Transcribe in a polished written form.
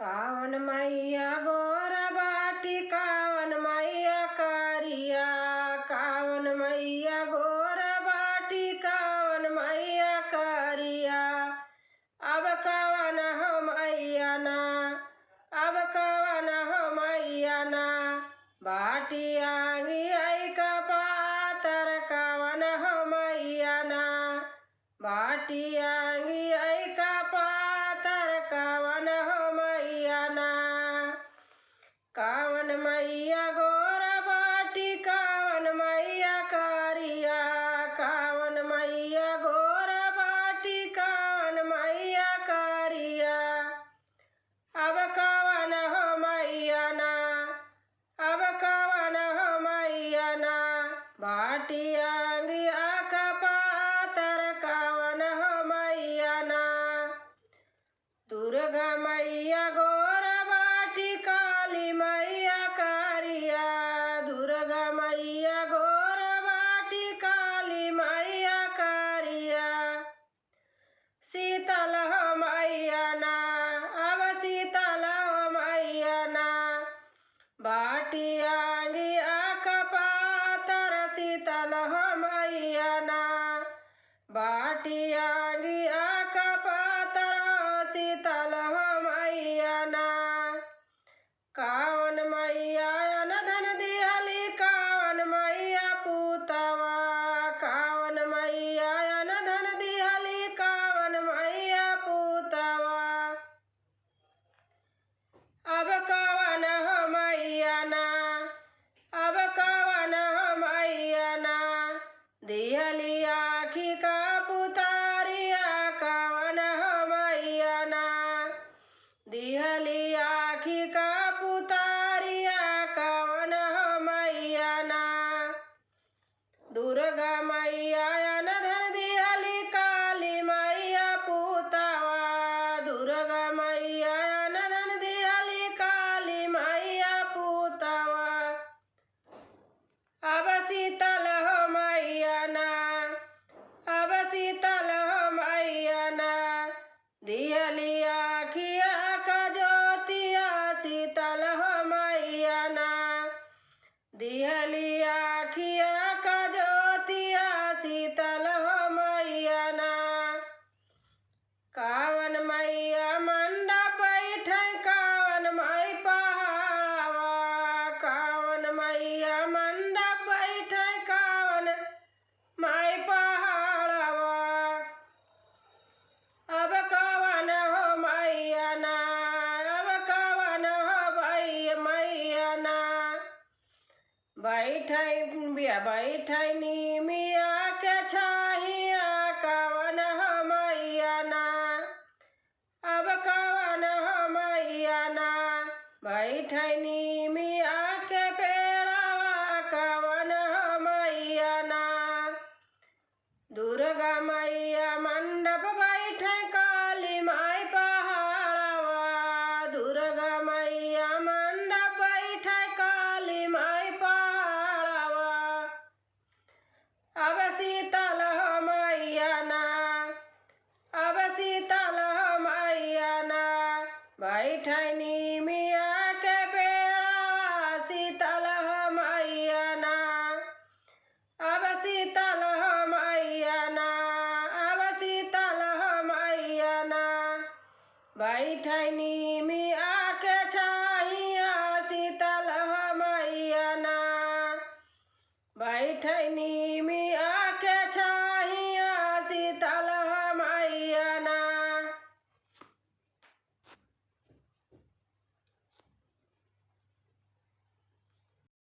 कावन मैया गोर बाटी कावन मैया करिया। कावन मैया गोर बाटी कावन मैया करिया। अब कवन हो मैया ना, अब कवन हो मैया ना, बाटी आंगी आई का पातर कवन हो मैया ना, बाटी आंगी आई का पातर कवन हो मैया ना। कावन मैया गोर बाटी कावन मैया करिया। कावन मैया गोर बाटी कावन मैया करिया। अब कवन हो मैया ना, अब कवन हो मैया ना, बाटी आंगी आका पातर कवन हो मैया ना। दुर्गा मैया गोर बाटी काली मैया करिया। दुर्गा मैया गोर बाटी काली मैया करिया। शीतल हो मैया ना, अब शीतल हो मैया ना, बाटी आंगी आका पातर शीतल हो मैया ना, बाटी आंगी आका पातर शीतल हो मैया ना। कावन मैया अनधन दिहली कावन मैया पूतवा। कावन मैया अनधन दिहली कावन मैया पूतवा। अब कवन हो मैया ना, अब कवन हो मैया ना, दिहली आखी का पुतारिया कवन हो मैया ना, दिहली आखी का पुतारिया कवन हो मैया ना। दुर्गा मैया अनधन दिहली काली मैया पूतवा। दुर्गा मैया अनधन दिहली काली मैया पूतवा। अब शीतल हो मैया ना, अब शीतल हो मैया ना, दिहली आखिया का ज्योतिया शीतल हो मैया ना, दिहली आखिया का ज्योतिया शीतल हो मैया ना। कावन मैया मंडप बैठे कावन माई पहाड़वा। कावन मैया मंडप बैठे कावन माई पहाड़वा। अब कवन हो मैया ना, अब कवन हो मैया ना, बैठे नीमिया के छाहिया कवन हो मैया ना। अब कवन हो मैया ना, बैठे नीमिया के पेड़वा कवन हो मैया ना। दुर्गा मैया मंडप बैठे काली माई पहाड़वा। दुर्गा मैया मंडप बैठे काली माई पहाड़वा। अब शीतल हो मैया ना, अब शीतल हो मैया ना, बैठे नीमिया के पेड़वा शीतल हो मैया ना। अब शीतल हो मैया ना, अब शीतल हो मैया ना, बैठे नीमिया के छाहिया शीतल हो मैया ना, बैठे